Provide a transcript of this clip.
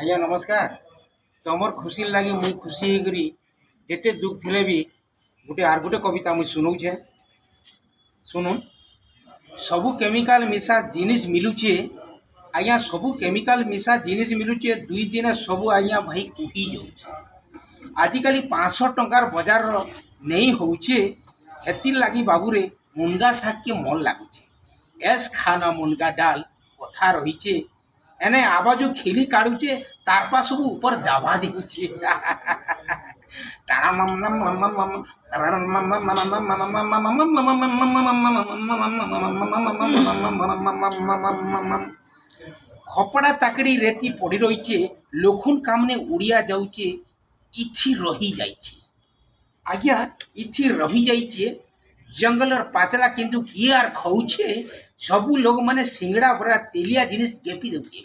ଆଜ୍ଞା ନମସ୍କାର। ତମର ଖୁସି ଲାଗି ମୁଇଁ ଖୁସି ହେଇକରି ଯେତେ ଦୁଃଖ ଥିଲେ ବି ଗୋଟେ କବିତା ମୁଇଁ ଶୁଣଉଛେ। ଶୁଣୁନ୍। ସବୁ କେମିକାଲ ମିଶା ଜିନିଷ ମିଲୁଛେ ଆଜ୍ଞା, ସବୁ କେମିକାଲ ମିଶା ଜିନିଷ ମିଲୁଛେ, 2 ଦିନେ ସବୁ ଆଜ୍ଞା ଭାଇ କୁଟି ଯାଉଛେ। ଆଜିକାଲି 500 ଟଙ୍କାର ବଜାରର ନେଇ ହଉଛେ, ହେତିର୍ ଲାଗି ବାବୁରେ ମୁନଗା ଶାଗକେ ମନ ଲାଗୁଛେ। ଏସ୍ ଖାନା ମୁନଗା ଡାଲ କଥା ରହିଛେ, ଏନେ ଆବାଜ ଖିଲି କାଢୁଛେ, ତାର ପା ସବୁ উপর জাভা দিচ্ছে। ଖପଡ଼ା ତାକଡ଼ି ରେତି ପଡ଼ି ରହିଛେ, ଲୋଖୁନ କାମନେ ଉଡ଼ିଆ ଯାଉଛେ, ଇଥି ରହି ଯାଇଛେ। ଆଜ୍ଞା ଇଥି ରହି ଯାଇଛେ। ଜଙ୍ଗଲର ପାଚଲା କିନ୍ତୁ କିଏ ଆର୍ ଖାଉଛେ। ସବୁ ଲୋକମାନେ ସିଙ୍ଗଡ଼ା ଭରା ତେଲିଆ ଜିନିଷ ଗେପି ଦେଉଛେ।